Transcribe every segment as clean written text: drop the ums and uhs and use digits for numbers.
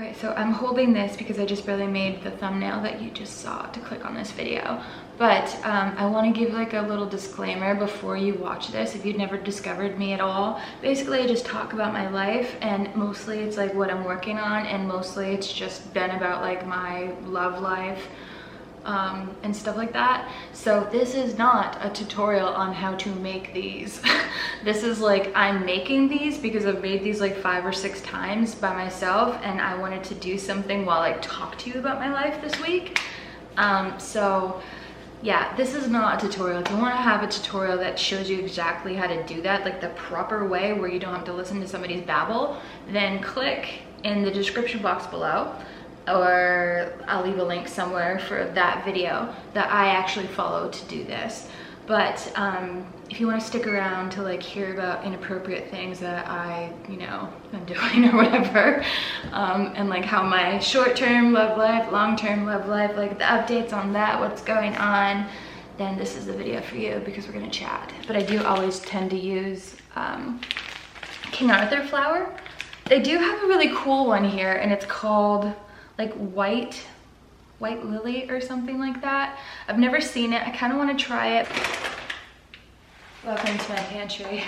Okay, so I'm holding this because I just barely made the thumbnail that you just saw to click on this video. But I want to give like a little disclaimer before you watch this if you've never discovered me at all. Basically, I just talk about my life, and mostly it's like what I'm working on, and mostly it's just been about like my love life and stuff like that. So this is not a tutorial on how to make these. This is like, I'm making these because I've made these like 5 or 6 times by myself, and I wanted to do something while I talk to you about my life this week. So yeah, this is not a tutorial. If you want to have a tutorial that shows you exactly how to do that, like the proper way where you don't have to listen to somebody's babble, then click in the description box below, or I'll leave a link somewhere for that video that I actually follow to do this. But if you want to stick around to like hear about inappropriate things that I, you know, am doing or whatever, and like how my short-term love life, long-term love life, like the updates on that, what's going on, then this is the video for you because we're gonna chat. But I do always tend to use King Arthur flower. They do have a really cool one here, and it's called like white lily or something like that. I've never seen it. I kind of want to try it. Welcome to my pantry.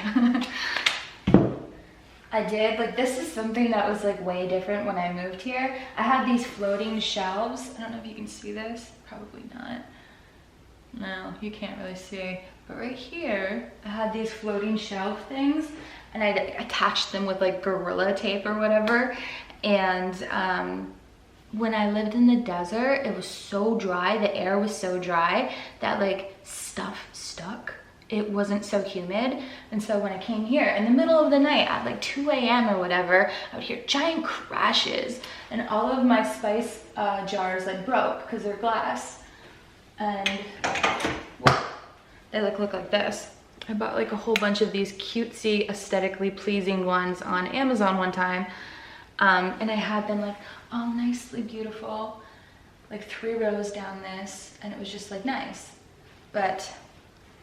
I did, like, this is something that was like way different when I moved here. I had these floating shelves. I don't know if you can see this. Probably not. No, you can't really see. But right here, I had these floating shelf things, and I attached them with like Gorilla tape or whatever. And when I lived in the desert, it was so dry, the air was so dry that like stuff stuck. It wasn't so humid. And so when I came here in the middle of the night at like 2 a.m. or whatever, I would hear giant crashes, and all of my spice jars like broke because they're glass. And they look like this. I bought like a whole bunch of these cutesy, aesthetically pleasing ones on Amazon one time. And I had them like all nicely beautiful, like 3 rows down this, and it was just like nice. But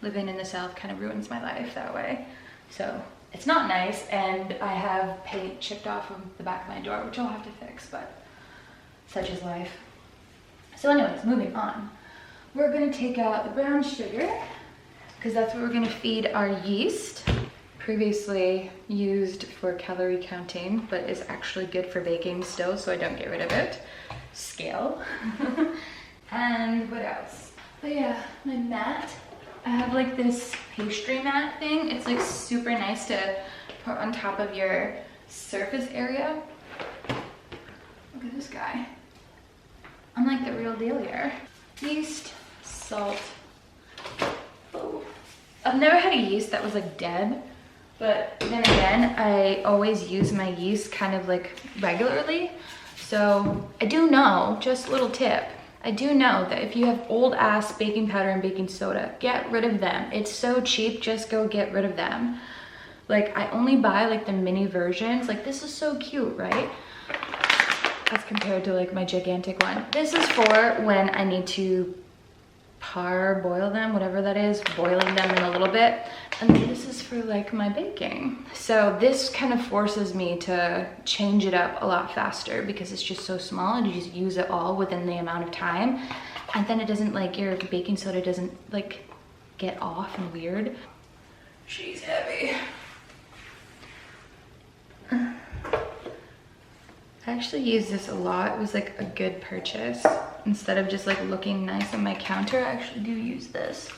living in the South kind of ruins my life that way. So it's not nice, and I have paint chipped off of the back of my door, which I'll have to fix, but such is life. So anyways, moving on. We're gonna take out the brown sugar because that's what we're gonna feed our yeast. Previously used for calorie counting, but is actually good for baking still, so I don't get rid of it. Scale. And what else? Oh yeah, my mat. I have like this pastry mat thing. It's like super nice to put on top of your surface area. Look at this guy. I'm like the real deal here. Yeast, salt. Oh. I've never had a yeast that was like dead. But then again, I always use my yeast kind of like regularly. So I do know, just a little tip, I do know that if you have old ass baking powder and baking soda, get rid of them. It's so cheap, just go get rid of them. Like I only buy like the mini versions. Like this is so cute, right? As compared to like my gigantic one. This is for when I need to boil them, whatever that is, boiling them in a little bit. And this is for like my baking. So this kind of forces me to change it up a lot faster because it's just so small and you just use it all within the amount of time. And then it doesn't like, your baking soda doesn't like get off and weird. She's heavy. I actually use this a lot. It was like a good purchase. Instead of just like looking nice on my counter, I actually do use this.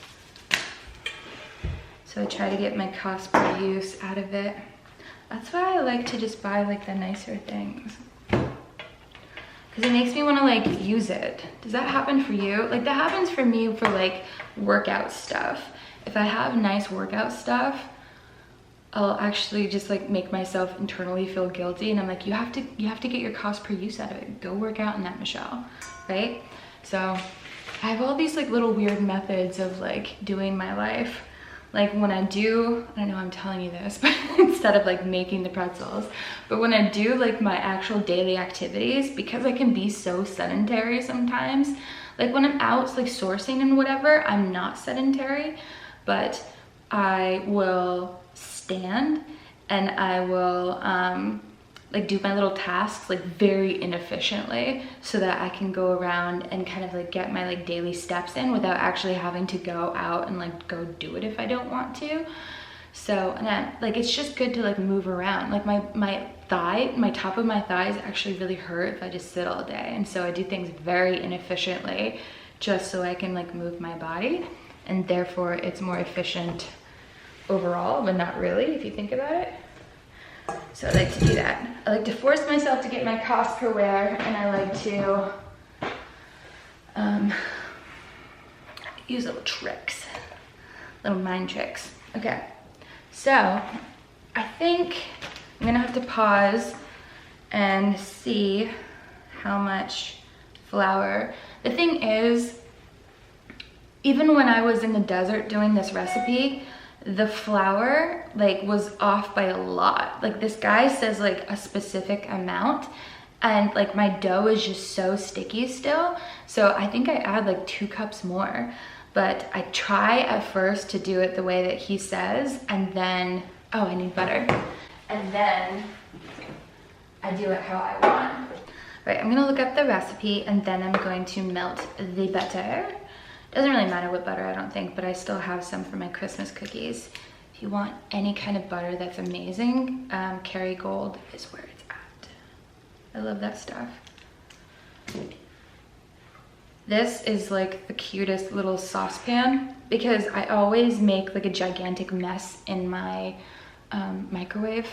So I try to get my cost per use out of it. That's why I like to just buy like the nicer things. Because it makes me want to like use it. Does that happen for you? Like that happens for me for like workout stuff. If I have nice workout stuff, I'll actually just like make myself internally feel guilty, and I'm like, you have to get your cost per use out of it. Go work out in that, Michelle, right? So I have all these like little weird methods of like doing my life. Like when I do, I don't know, I'm telling you this, but instead of like making the pretzels, but when I do like my actual daily activities, because I can be so sedentary sometimes, like when I'm out like sourcing and whatever, I'm not sedentary, but I will stand and I will like do my little tasks like very inefficiently so that I can go around and kind of like get my like daily steps in without actually having to go out and like go do it if I don't want to. So, and then like it's just good to like move around. Like my top of my thighs actually really hurt if I just sit all day. And so I do things very inefficiently just so I can like move my body, and therefore it's more efficient overall, but not really if you think about it. So I like to do that. I like to force myself to get my cost per wear, and I like to use little tricks, little mind tricks. Okay, so I think I'm gonna have to pause and see how much flour. The thing is, even when I was in the desert doing this recipe, the flour like was off by a lot. Like this guy says like a specific amount, and like my dough is just so sticky still. So I think I add like 2 cups more, but I try at first to do it the way that he says, and then, oh, I need butter. And then I do it how I want. All right, I'm gonna look up the recipe and then I'm going to melt the butter. Doesn't really matter what butter, I don't think, but I still have some for my Christmas cookies. If you want any kind of butter that's amazing, Kerrygold is where it's at. I love that stuff. This is like the cutest little saucepan because I always make like a gigantic mess in my microwave.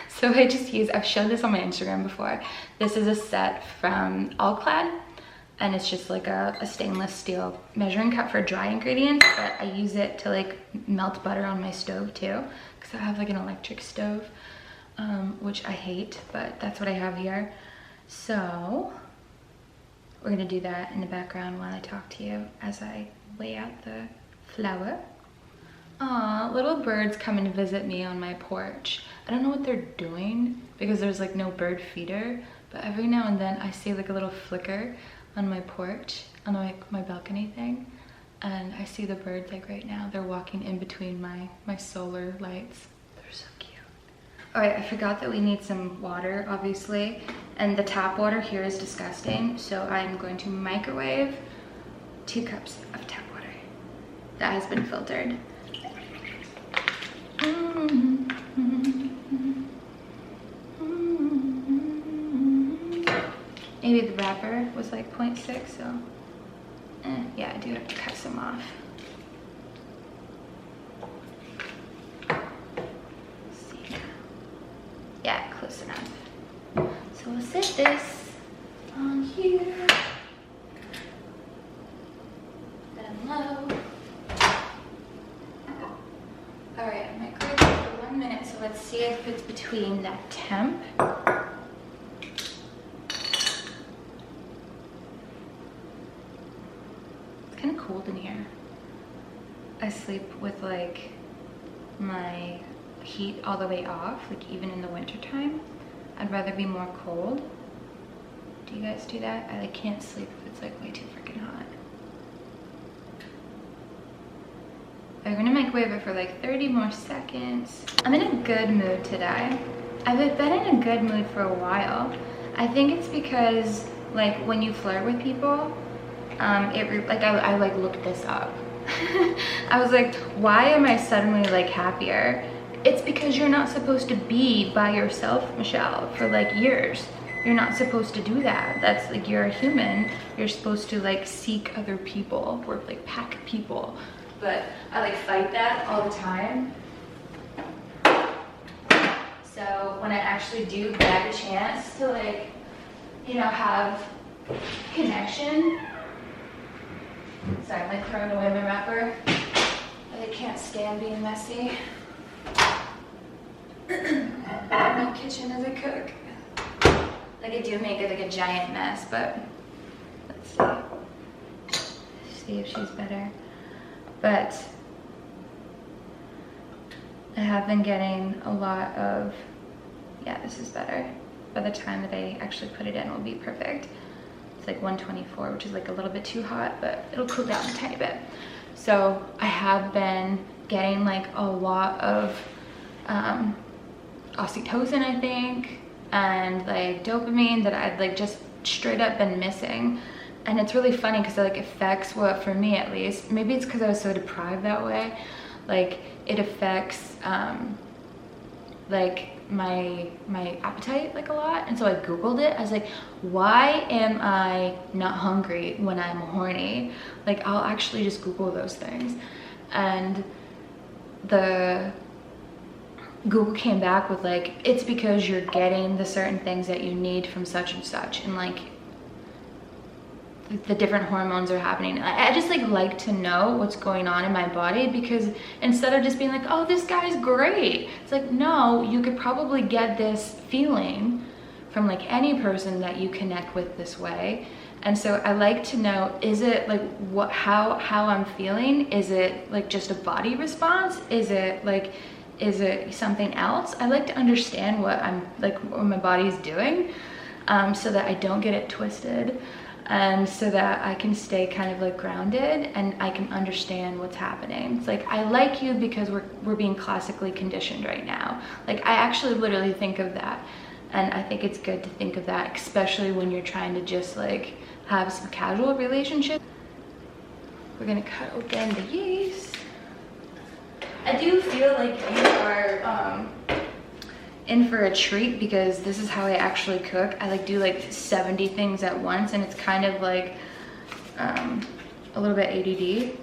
So I just use, I've shown this on my Instagram before. This is a set from Allclad, and it's just like a stainless steel measuring cup for dry ingredients, but I use it to like melt butter on my stove too, because I have like an electric stove, which I hate, but that's what I have here. So we're gonna do that in the background while I talk to you as I weigh out the flour. Aw, little birds come and visit me on my porch. I don't know what they're doing because there's like no bird feeder, but every now and then I see like a little flicker on my porch, on my balcony thing, and I see the birds like right now. They're walking in between my solar lights. They're so cute. All right, I forgot that we need some water, obviously, and the tap water here is disgusting, so I'm going to microwave 2 cups of tap water that has been filtered. Maybe the wrapper was like 0.6, so yeah, I do have to cut some off. Let's see. Yeah, close enough. So we'll set this on here. Then low. All right, I microwaved for 1 minute, so let's see if it's between that temp. Cold in here. I sleep with like my heat all the way off, like even in the winter time. I'd rather be more cold. Do you guys do that? I like can't sleep if it's like way too freaking hot. I'm gonna microwave it for like 30 more seconds. I'm in a good mood today. I've been in a good mood for a while. I think it's because like when you flirt with people, I like looked this up. I was like, why am I suddenly like happier? It's because you're not supposed to be by yourself, Michelle, for like years. You're not supposed to do that. That's like, you're a human. You're supposed to like seek other people or like pack people. But I like fight that all the time. So when I actually do get a chance to like, you know, have connection. Sorry, I'm like throwing away my wrapper. I can't stand being messy. My kitchen as I cook. Like I do make it like a giant mess, but let's see if she's better. But I have been getting a lot of, yeah, this is better. By the time that I actually put it in, it will be perfect. Like 124, which is like a little bit too hot, but it'll cool down a tiny bit. So I have been getting like a lot of oxytocin, I think, and like dopamine that I'd like just straight up been missing. And it's really funny because it like affects, well, for me at least, maybe it's because I was so deprived that way, like it affects like my appetite like a lot. And so I googled it. I was like, why am I not hungry when I'm horny? Like I'll actually just Google those things, and the Google came back with like, it's because you're getting the certain things that you need from such and such, and like the different hormones are happening. I just like to know what's going on in my body, because instead of just being like, oh, this guy's great, it's like, no, you could probably get this feeling from like any person that you connect with this way. And so I like to know, is it like what, how I'm feeling? Is it like just a body response? Is it something else? I like to understand what I'm like, what my body's doing, so that I don't get it twisted, and so that I can stay kind of like grounded and I can understand what's happening. It's like, I like you because we're being classically conditioned right now. Like I actually literally think of that, and I think it's good to think of that, especially when you're trying to just like have some casual relationship. We're gonna cut open the yeast. I do feel like you are in for a treat, because this is how I actually cook. I like do like 70 things at once, and it's kind of like a little bit ADD,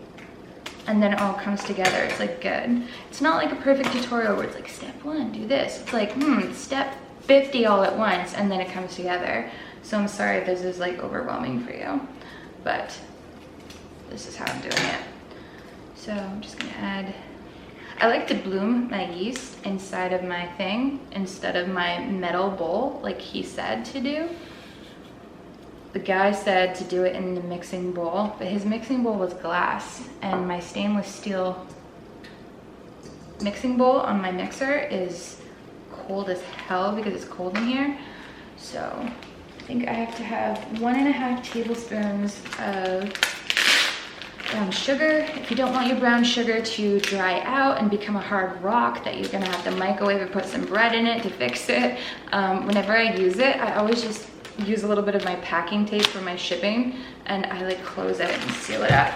and then it all comes together. It's like good. It's not like a perfect tutorial where it's like step 1, do this. It's like step 50 all at once, and then it comes together. So I'm sorry if this is like overwhelming for you, but this is how I'm doing it. So I'm just gonna add, I like to bloom my yeast inside of my thing instead of my metal bowl like he said to do. The guy said to do it in the mixing bowl, but his mixing bowl was glass, and my stainless steel mixing bowl on my mixer is cold as hell because it's cold in here. So I think I have to have 1.5 tablespoons of brown sugar. If you don't want your brown sugar to dry out and become a hard rock that you're gonna have to microwave or put some bread in it to fix it, whenever I use it, I always just use a little bit of my packing tape for my shipping, and I like close it and seal it up.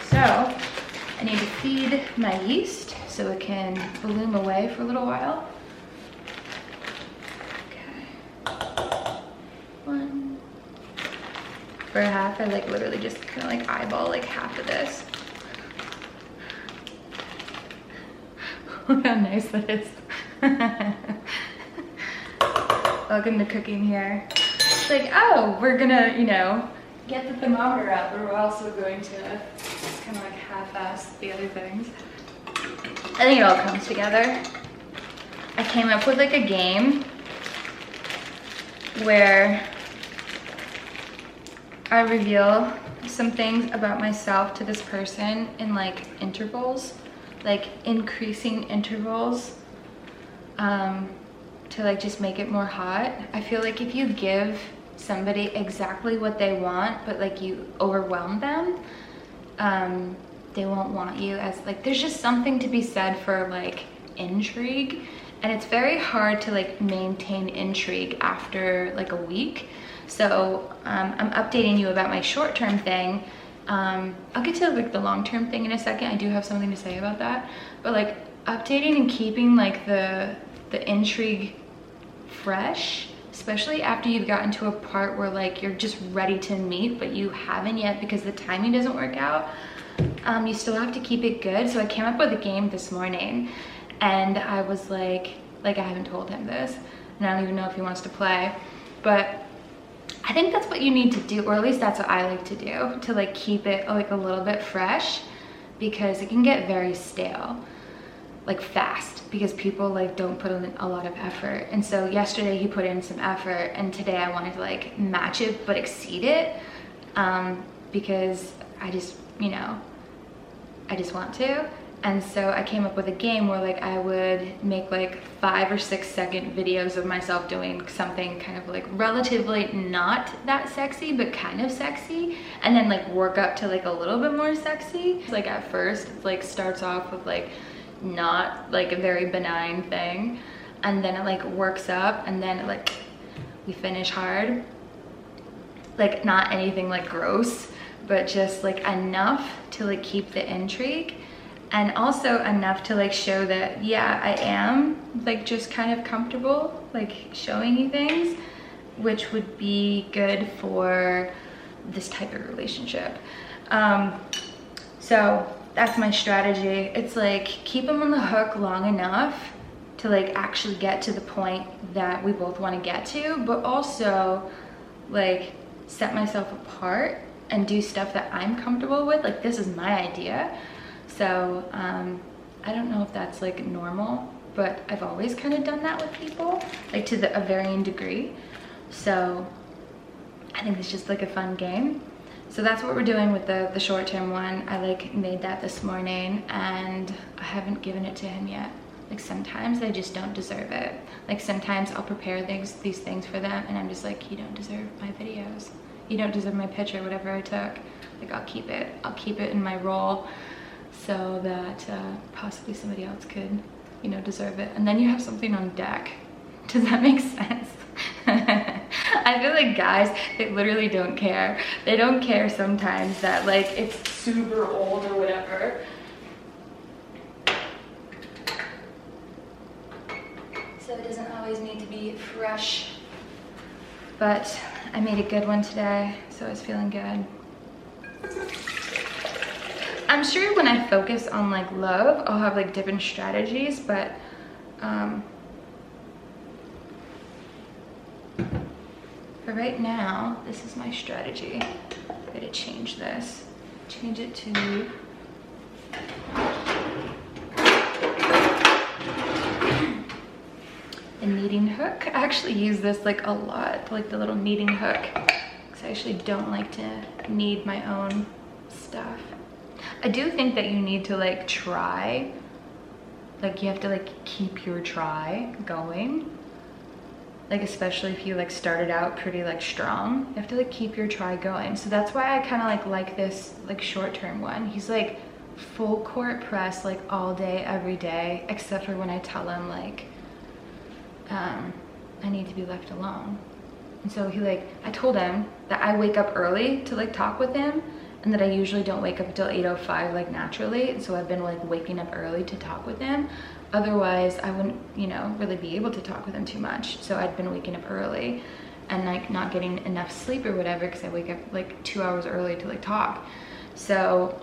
So I need to feed my yeast so it can bloom away for a little while. Okay. 1. For half, I like literally just kind of like eyeball like half of this. Look how nice that is. Welcome to cooking here. It's like, oh, we're gonna, you know, get the thermometer out, but we're also going to kind of like half-ass the other things. I think it all comes together. I came up with like a game where I reveal some things about myself to this person in like intervals, like increasing intervals, to like just make it more hot. I feel like if you give somebody exactly what they want, but like you overwhelm them, they won't want you as like, there's just something to be said for like intrigue, and it's very hard to like maintain intrigue after like a week. So I'm updating you about my short-term thing. I'll get to like the long-term thing in a second. I do have something to say about that, but like updating and keeping like the intrigue fresh, especially after you've gotten to a part where like you're just ready to meet, but you haven't yet because the timing doesn't work out. You still have to keep it good. So I came up with a game this morning, and I was like I haven't told him this, and I don't even know if he wants to play, but I think that's what you need to do, or at least that's what I like to do, to like keep it like a little bit fresh, because it can get very stale like fast, because people like don't put in a lot of effort. And so yesterday he put in some effort, and today I wanted to like match it but exceed it, because I just, you know, I just want to. And so I came up with a game where like I would make like 5 or 6 second videos of myself doing something kind of like relatively not that sexy, but kind of sexy, and then like work up to like a little bit more sexy. Like at first it like starts off with like not like a very benign thing, and then it like works up, and then it like we finish hard. Like not anything like gross, but just like enough to like keep the intrigue, and also enough to like show that, yeah, I am like just kind of comfortable like showing you things, which would be good for this type of relationship. So that's my strategy. It's like keep them on the hook long enough to like actually get to the point that we both want to get to, but also like set myself apart and do stuff that I'm comfortable with. Like this is my idea. So I don't know if that's like normal, but I've always kind of done that with people, like to a varying degree. So I think it's just like a fun game. So that's what we're doing with the short-term one. I like made that this morning and I haven't given it to him yet. Like sometimes I just don't deserve it. Like sometimes I'll prepare these things for them and I'm just like, you don't deserve my videos. You don't deserve my picture, whatever I took. Like I'll keep it in my roll so that possibly somebody else could, you know, deserve it. And then you have something on deck. Does that make sense? I feel like guys, they literally don't care. They don't care sometimes that like it's super old or whatever. So it doesn't always need to be fresh. But I made a good one today, so I was feeling good. I'm sure when I focus on like love, I'll have like different strategies, but for right now, this is my strategy. I'm gonna change this. Change it to a kneading hook. I actually use this like a lot, like the little kneading hook, because I actually don't like to knead my own stuff. I do think that you need to like try, like you have to like keep your try going. Like especially if you like started out pretty like strong, you have to like keep your try going. So that's why I kind of like this like short-term one. He's like full court press like all day, every day, except for when I tell him like I need to be left alone. And so he like, I told him that I wake up early to like talk with him and that I usually don't wake up until 8:05 like naturally. And so I've been like waking up early to talk with him. Otherwise I wouldn't, you know, really be able to talk with him too much. So I'd been waking up early and like not getting enough sleep or whatever, because I wake up like 2 hours early to like talk. So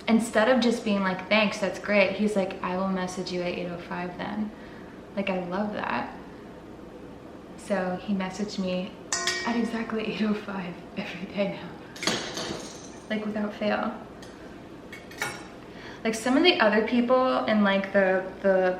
instead of just being like, thanks, that's great, he's like, I will message you at 8:05 then. Like I love that. So he messaged me at exactly 8:05 every day now, like without fail. Like some of the other people in like the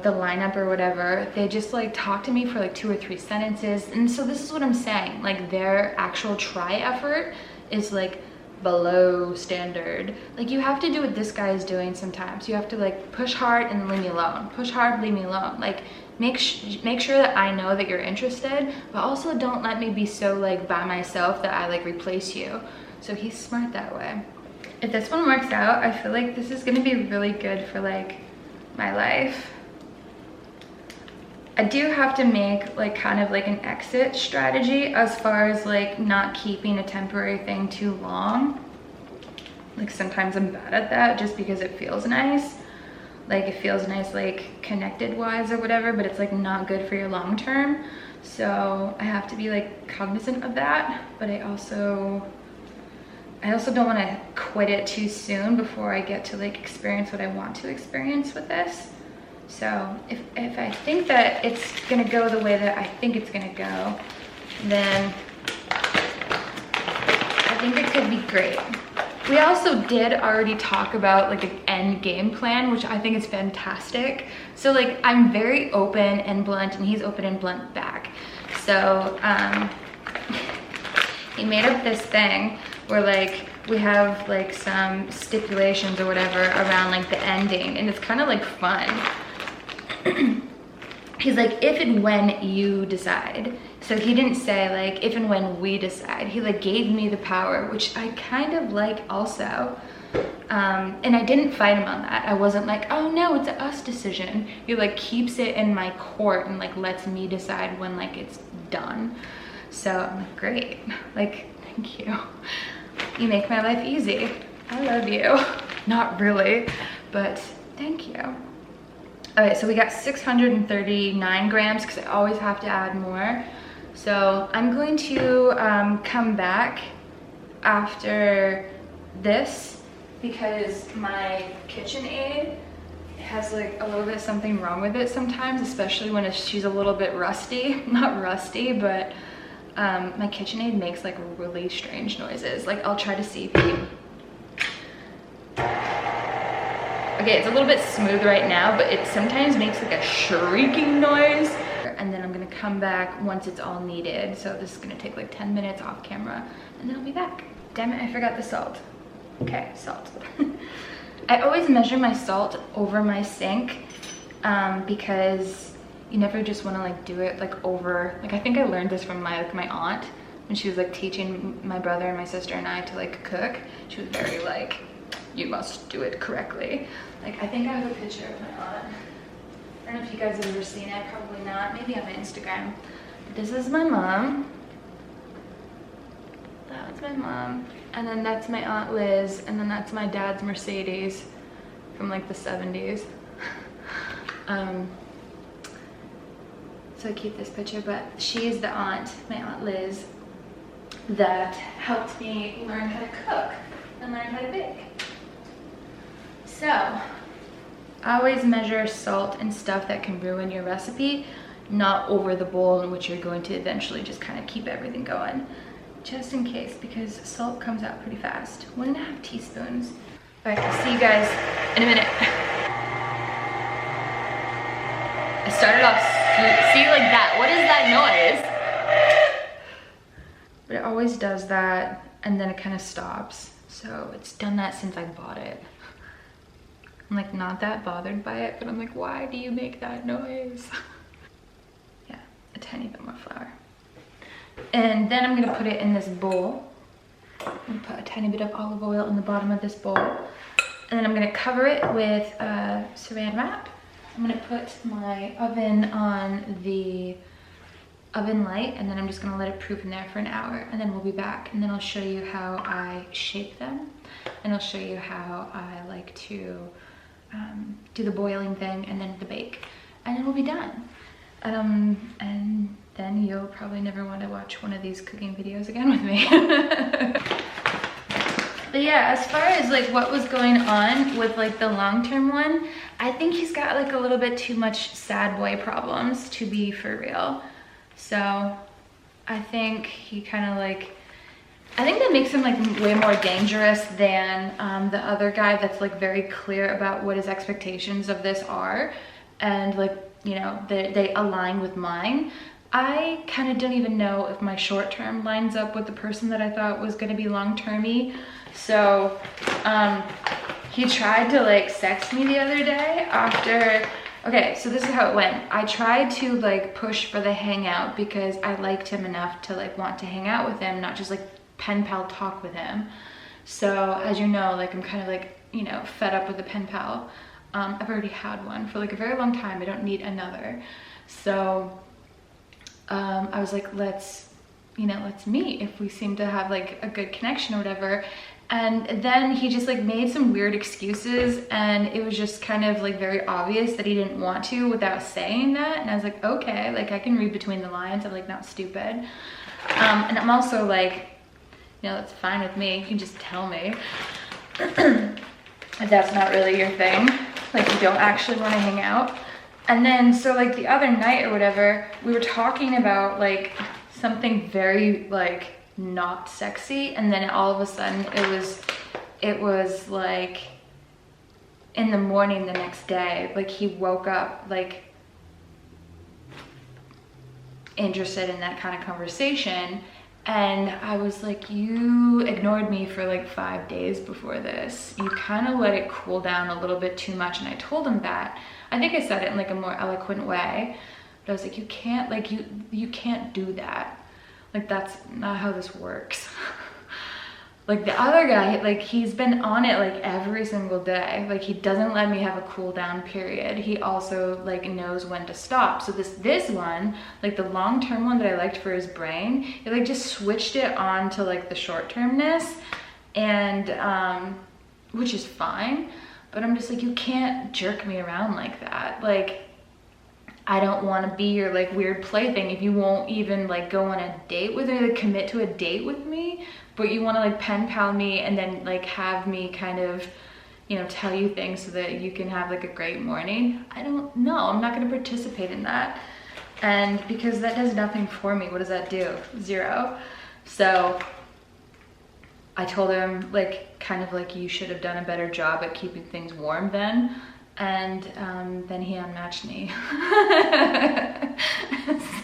lineup or whatever, they just like talk to me for like 2 or 3 sentences. And so this is what I'm saying, like their actual try effort is like below standard. Like you have to do what this guy is doing sometimes. You have to like push hard and leave me alone. Push hard, leave me alone. Like make sure that I know that you're interested, but also don't let me be so like by myself that I like replace you. So he's smart that way. If this one works out, I feel like this is gonna be really good for like my life. I do have to make like kind of like an exit strategy as far as like not keeping a temporary thing too long. Like sometimes I'm bad at that just because it feels nice. Like it feels nice like connected wise or whatever, but it's like not good for your long term. So I have to be like cognizant of that, but I also don't want to quit it too soon before I get to like experience what I want to experience with this. So if I think that it's gonna go the way that I think it's gonna go, then I think it could be great. We also did already talk about like an end game plan, which I think is fantastic. So like I'm very open and blunt and he's open and blunt back. So he made up this thing where like we have like some stipulations or whatever around like the ending, and it's kind of like fun. He's like, if and when you decide. So he didn't say like if and when we decide. He like gave me the power, which I kind of like also. And I didn't fight him on that. I wasn't like, oh no, it's a us decision. He like keeps it in my court and like lets me decide when like it's done. So I'm like, great, like, thank you. You make my life easy. I love you. Not really, but thank you. Okay, so we got 639 grams because I always have to add more. So I'm going to come back after this because my KitchenAid has like a little bit something wrong with it sometimes, especially when she's a little bit rusty. Not rusty, but my KitchenAid makes like really strange noises. Like I'll try to see if you... Okay, it's a little bit smooth right now, but it sometimes makes like a shrieking noise. And then I'm gonna come back once it's all kneaded. So this is gonna take like 10 minutes off camera and then I'll be back. Damn it, I forgot the salt. Okay, salt. I always measure my salt over my sink because you never just wanna like do it like over, like I think I learned this from my aunt when she was like teaching my brother and my sister and I to like cook. She was very like, you must do it correctly. Like I think I have a picture of my aunt. I don't know if you guys have ever seen it, probably not, maybe on my Instagram. But this is my mom. That's my mom. And then that's my Aunt Liz. And then that's my dad's Mercedes from like the 70s. So I keep this picture, but she is the aunt, my Aunt Liz, that helped me learn how to cook and learn how to bake. So, I always measure salt and stuff that can ruin your recipe, not over the bowl in which you're going to eventually just kind of keep everything going. Just in case, because salt comes out pretty fast. 1.5 teaspoons. All right, I'll see you guys in a minute. I started off, see like that, what is that noise? But it always does that, and then it kind of stops. So it's done that since I bought it. I'm like not that bothered by it, but I'm like, why do you make that noise? Yeah, a tiny bit more flour. And then I'm gonna put it in this bowl. I'm gonna put a tiny bit of olive oil in the bottom of this bowl. And then I'm gonna cover it with saran wrap. I'm gonna put my oven on the oven light, and then I'm just gonna let it proof in there for an hour, and then we'll be back. And then I'll show you how I shape them, and I'll show you how I like to do the boiling thing and then the bake, and then we'll be done. And then you'll probably never want to watch one of these cooking videos again with me. But yeah, as far as like what was going on with like the long-term one, I think he's got like a little bit too much sad boy problems to be for real. So I think he kind of like, I think that makes him like way more dangerous than the other guy that's like very clear about what his expectations of this are, and like, you know, they align with mine. I kind of don't even know if my short term lines up with the person that I thought was going to be long-termy. So he tried to like sext me the other day after, okay, so this is how it went. I tried to like push for the hangout because I liked him enough to like want to hang out with him, not just like pen pal talk with him. So as you know, like I'm kind of like, you know, fed up with the pen pal. I've already had one for like a very long time. I don't need another. So I was like, let's meet if we seem to have like a good connection or whatever. And then he just like made some weird excuses, and it was just kind of like very obvious that he didn't want to without saying that. And I was like, okay, like I can read between the lines. I'm like not stupid. And I'm also like, you know, that's fine with me. You can just tell me if that's not really your thing. Like you don't actually want to hang out. And then so like the other night or whatever, we were talking about like something very like not sexy, and then all of a sudden it was like in the morning the next day, like he woke up like interested in that kind of conversation. And I was like, you ignored me for like 5 days before this. You kind of let it cool down a little bit too much. And I told him that. I think I said it in like a more eloquent way, but I was like, you can't, like you can't do that. Like that's not how this works. Like the other guy, like he's been on it like every single day. Like he doesn't let me have a cool down period. He also like knows when to stop. So this one, like the long-term one that I liked for his brain, it like just switched it on to like the short-termness, and which is fine. But I'm just like, you can't jerk me around like that. Like, I don't want to be your like weird plaything if you won't even like go on a date with me, like commit to a date with me, but you want to like pen pal me and then like have me kind of, you know, tell you things so that you can have like a great morning. I don't know. I'm not going to participate in that. And because that does nothing for me, what does that do? Zero. So I told him like kind of like, you should have done a better job at keeping things warm then. And then he unmatched me.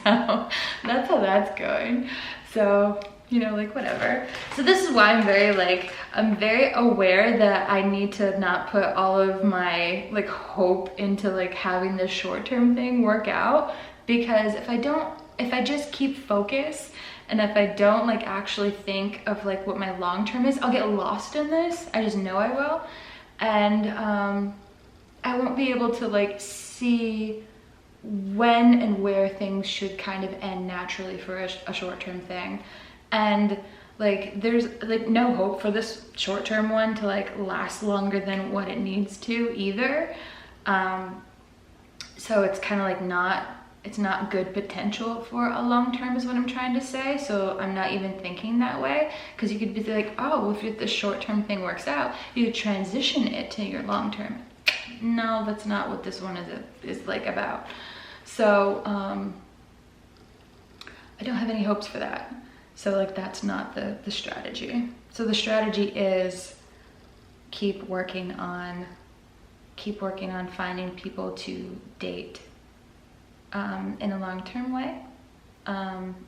So that's how that's going. So, you know, like whatever. So this is why I'm very aware that I need to not put all of my like hope into like having this short-term thing work out, because if I just keep focus and if I don't like actually think of like what my long-term is, I'll get lost in this. I just know I will. And I won't be able to like see when and where things should kind of end naturally for a short-term thing. And like there's like no hope for this short-term one to like last longer than what it needs to either. So it's kind of like it's not good potential for a long-term is what I'm trying to say. So I'm not even thinking that way, because you could be like, oh, if the short-term thing works out, you could transition it to your long-term. No, that's not what this one is like about. So I don't have any hopes for that. So like that's not the strategy. So the strategy is keep working on finding people to date in a long-term way.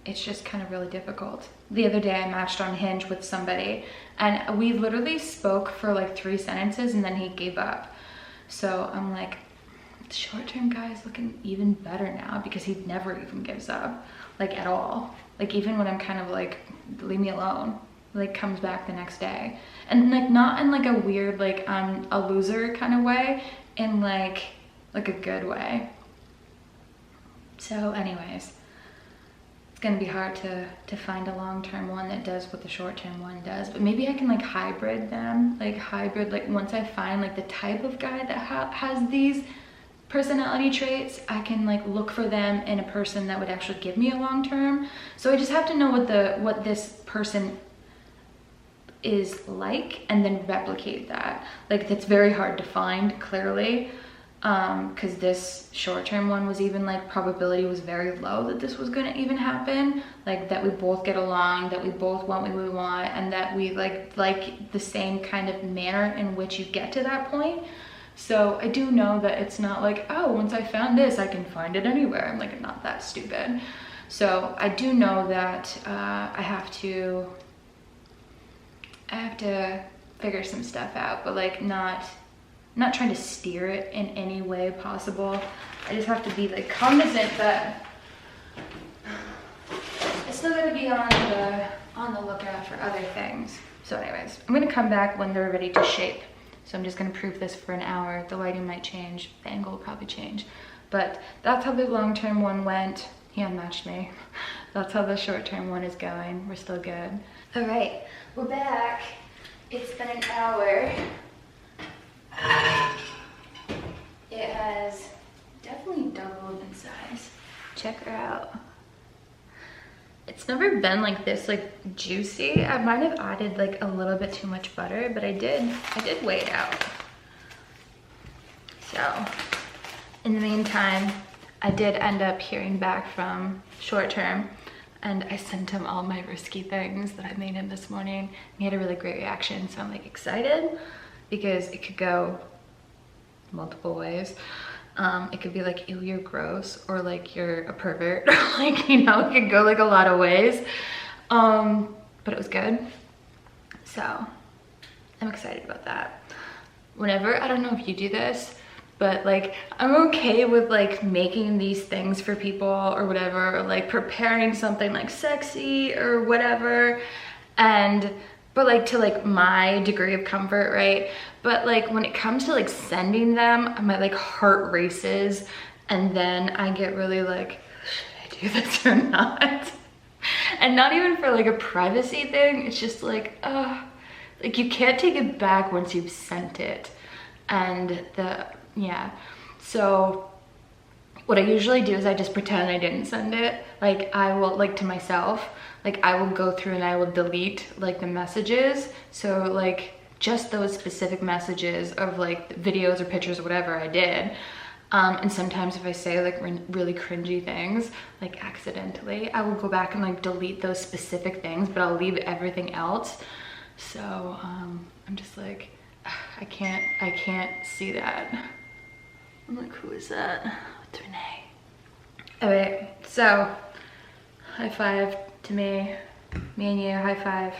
It's just kind of really difficult. The other day I matched on Hinge with somebody and we literally spoke for like 3 sentences and then he gave up. So I'm like, the short-term guy is looking even better now, because he never even gives up, like at all. Like even when I'm kind of like, leave me alone, like comes back the next day. And like not in like a weird, like I'm a loser kind of way, in like a good way. So anyways, it's gonna be hard to find a long-term one that does what the short-term one does, but maybe I can like hybrid them, like once I find like the type of guy that has these personality traits, I can like look for them in a person that would actually give me a long-term. So I just have to know what this person is like and then replicate that. Like that's very hard to find clearly. Because this short-term one was even like probability was very low that this was gonna even happen, like that we both get along, that we both want what we want, and that we like the same kind of manner in which you get to that point. So I do know that it's not like, oh, once I found this I can find it anywhere. I'm like not that stupid. So I do know that I have to figure some stuff out, but like not trying to steer it in any way possible. I just have to be like cognizant that I still gotta be on the lookout for other things. So anyways, I'm gonna come back when they're ready to shape. So I'm just gonna proof this for an hour. The lighting might change, the angle will probably change. But that's how the long-term one went. He unmatched me. That's how the short-term one is going. We're still good. All right, we're back. It's been an hour. It has definitely doubled in size. Check her out. It's never been like this, like juicy. I might have added like a little bit too much butter, but I did weigh it out. So in the meantime, I did end up hearing back from short term, and I sent him all my risky things that I made him this morning. He had a really great reaction, so I'm like excited, because it could go multiple ways. It could be like, ew, you're gross, or like you're a pervert, like, you know, it could go like a lot of ways. But it was good. So I'm excited about that. Whenever, I don't know if you do this, but like I'm okay with like making these things for people or whatever, or like preparing something like sexy or whatever, but but like to like my degree of comfort, right? But like when it comes to like sending them, my like heart races, and then I get really like, should I do this or not? And not even for like a privacy thing, it's just like you can't take it back once you've sent it. And yeah, so what I usually do is I just pretend I didn't send it. Like I will, like to myself, like I will go through and I will delete like the messages. So like just those specific messages of like videos or pictures or whatever I did. And sometimes if I say like really cringy things, like accidentally, I will go back and like delete those specific things, but I'll leave everything else. So I'm just like, I can't see that. I'm like, who is that? It's Renee. Okay, so high five to me and you, high five.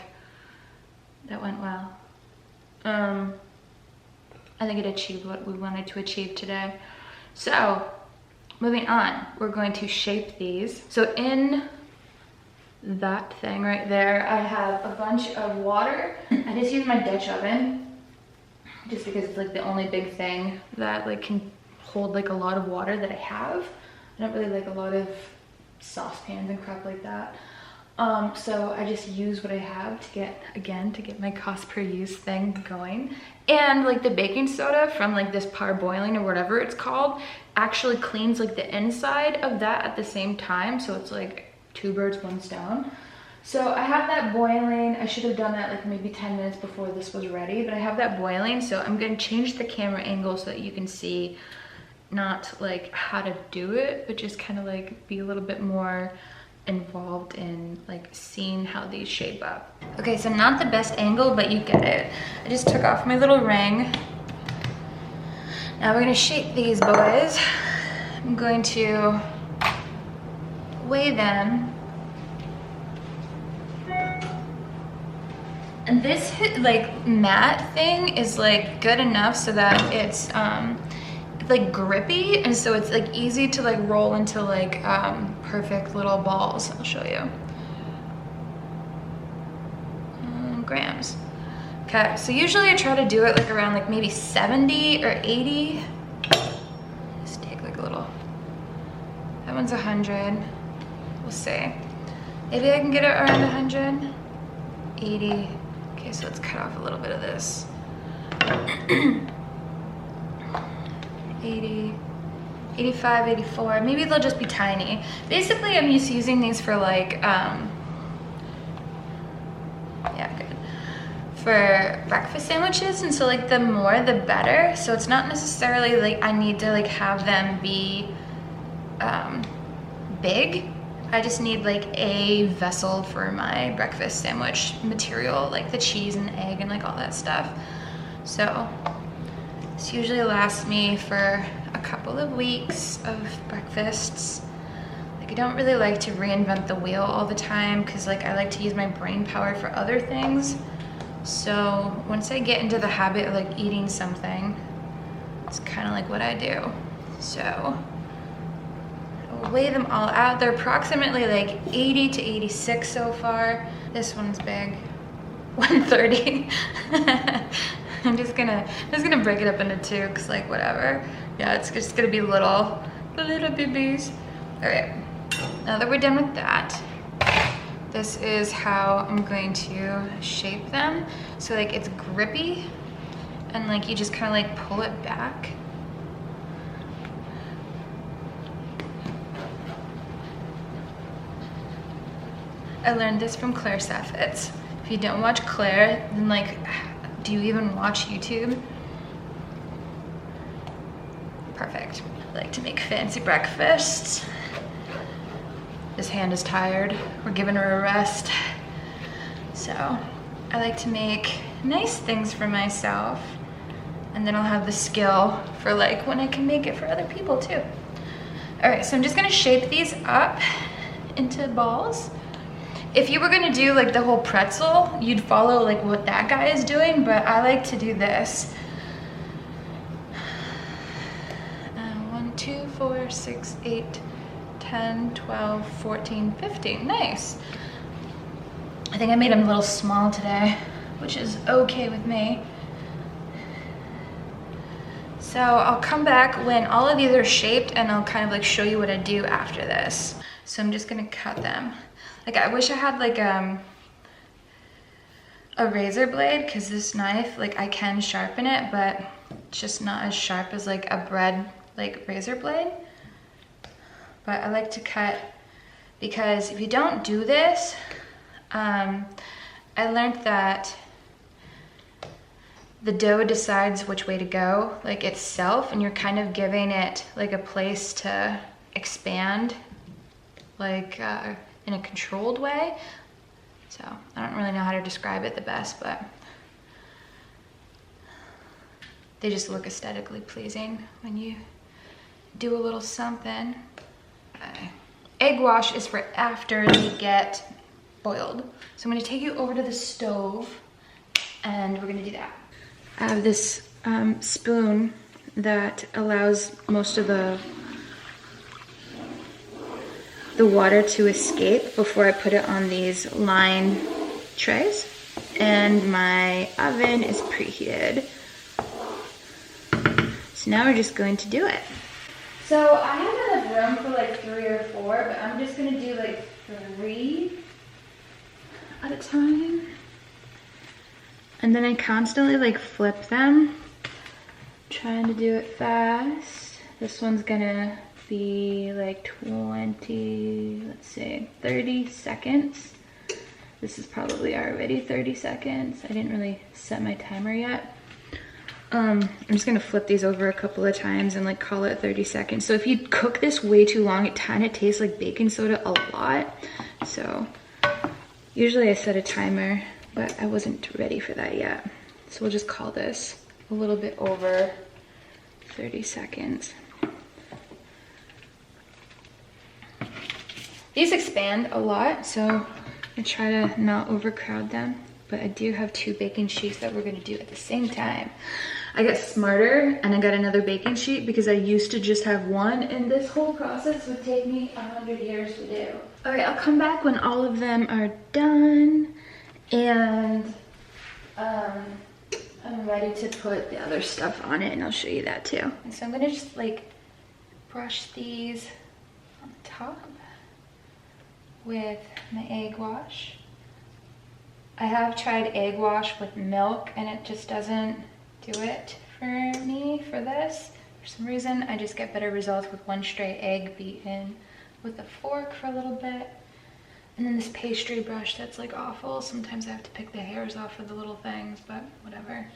That went well. I think it achieved what we wanted to achieve today. So moving on, we're going to shape these. So in that thing right there, I have a bunch of water. I just use my Dutch oven just because it's like the only big thing that like can hold like a lot of water that I have. I don't really like a lot of saucepans and crap like that. So I just use what I have to get my cost per use thing going. And like the baking soda from like this parboiling or whatever it's called actually cleans like the inside of that at the same time. So it's like 2 birds, 1 stone. So I have that boiling. I should have done that like maybe 10 minutes before this was ready, but I have that boiling. So I'm gonna change the camera angle so that you can see not like how to do it, but just kind of like be a little bit more involved in like seeing how these shape up. Okay, so not the best angle, but you get it. I just took off my little ring. Now we're gonna shape these boys. I'm going to weigh them. And this like mat thing is like good enough so that it's like grippy, and so it's like easy to like roll into like perfect little balls. I'll show you. Grams. Okay, so usually I try to do it like around like maybe 70 or 80. Just take like a little, that one's 100. We'll see. Maybe I can get it around 100. 80. Okay, so let's cut off a little bit of this. 80, 85, 84. Maybe they'll just be tiny. Basically, I'm used to using these for like, yeah, good. For breakfast sandwiches, and so like the more the better. So it's not necessarily like I need to like have them be big. I just need like a vessel for my breakfast sandwich material, like the cheese and egg and like all that stuff. So this usually lasts me for a couple of weeks of breakfasts. Like I don't really like to reinvent the wheel all the time because like I like to use my brain power for other things. So once I get into the habit of like eating something, it's kind of like what I do. So I'll weigh them all out. They're approximately like 80 to 86 so far. This one's big, 130. I'm just gonna break it up into 2 because like whatever. Yeah, it's just gonna be little babies. All right, now that we're done with that, this is how I'm going to shape them. So like it's grippy and like you just kind of like pull it back. I learned this from Claire Saffitz. If you don't watch Claire, then like, do you even watch YouTube? Perfect. I like to make fancy breakfasts. This hand is tired. We're giving her a rest. So I like to make nice things for myself, and then I'll have the skill for like when I can make it for other people too. All right, so I'm just gonna shape these up into balls. If you were gonna do like the whole pretzel, you'd follow like what that guy is doing, but I like to do this. 1, 2, 4, 6, 8, 10, 12, 14, 15, nice. I think I made them a little small today. which is okay with me. So I'll come back when all of these are shaped and I'll kind of like show you what I do after this. So I'm just gonna cut them. Like I wish I had like a razor blade, because this knife, like I can sharpen it, but it's just not as sharp as like a bread like razor blade. But I like to cut, because if you don't do this, I learned that the dough decides which way to go, like itself, and you're kind of giving it like a place to expand, like in a controlled way. So I don't really know how to describe it the best, but they just look aesthetically pleasing when you do a little something. Okay. Egg wash is for after they get boiled. So I'm gonna take you over to the stove and we're gonna do that. I have this spoon that allows most of the water to escape before I put it on these line trays. And my oven is preheated. So now we're just going to do it. So I have enough room for like 3 or 4, but I'm just gonna do like 3 at a time. And then I constantly like flip them, trying to do it fast. This one's gonna be like 20, let's see, 30 seconds. This is probably already 30 seconds. I didn't really set my timer yet. I'm just gonna flip these over a couple of times and like call it 30 seconds. So if you cook this way too long, it kind of tastes like baking soda a lot. So usually I set a timer, but I wasn't ready for that yet. So we'll just call this a little bit over 30 seconds. These expand a lot, so I try to not overcrowd them, but I do have 2 baking sheets that we're gonna do at the same time. I got smarter and I got another baking sheet because I used to just have one, and this whole process would take me 100 years to do. All right, I'll come back when all of them are done, and I'm ready to put the other stuff on it, and I'll show you that too. And so I'm gonna just like brush these on the top with my egg wash. I have tried egg wash with milk and it just doesn't do it for me for this. For some reason, I just get better results with one straight egg beaten with a fork for a little bit. And then this pastry brush that's like awful. Sometimes I have to pick the hairs off of the little things, but whatever.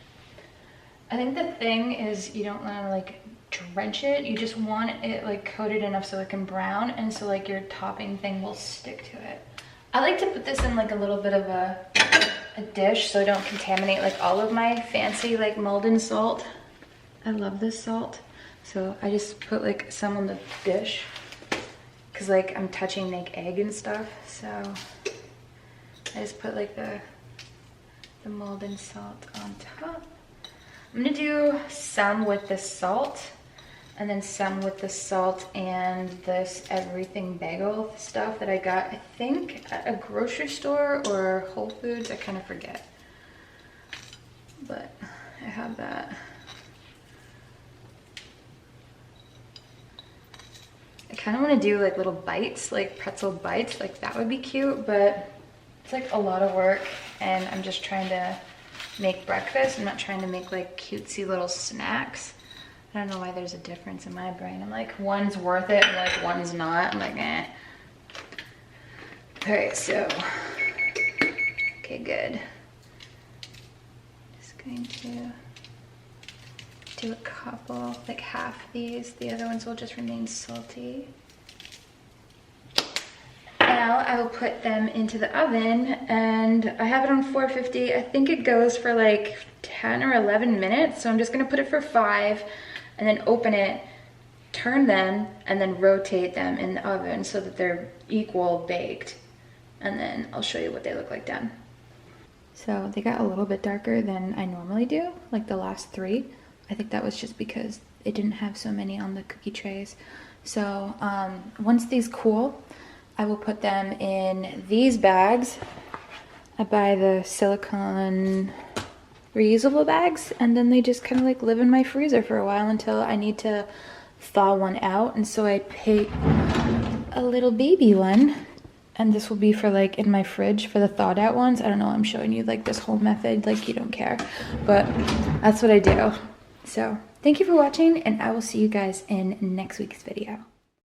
I think the thing is you don't want to like drench it. You just want it like coated enough so it can brown, and so like your topping thing will stick to it. I like to put this in like a little bit of a dish so I don't contaminate like all of my fancy like Malden salt. I love this salt. So I just put like some on the dish because like I'm touching like egg and stuff. So I just put like the Malden salt on top. I'm gonna do some with the salt and then some with the salt and this everything bagel stuff that I got, I think, at a grocery store or Whole Foods. I kind of forget. But I have that. I kind of want to do like little bites, like pretzel bites. Like that would be cute, but it's like a lot of work and I'm just trying to make breakfast. I'm not trying to make like cutesy little snacks. I don't know why there's a difference in my brain. I'm like, one's worth it, and like one's not. I'm like, eh. All right, so, okay, good. Just going to do a couple, like half these. The other ones will just remain salty. Now I will put them into the oven, and I have it on 450. I think it goes for like 10 or 11 minutes. So I'm just gonna put it for 5 and then open it, turn them, and then rotate them in the oven so that they're equal baked. And then I'll show you what they look like done. So they got a little bit darker than I normally do, like the last 3. I think that was just because it didn't have so many on the cookie trays. So once these cool, I will put them in these bags I buy the silicone reusable bags, and then they just kind of like live in my freezer for a while until I need to thaw one out. And so I pick a little baby one, and this will be for like in my fridge for the thawed out ones. I don't know, I'm showing you like this whole method, like you don't care, but that's what I do. So thank you for watching, and I will see you guys in next week's video.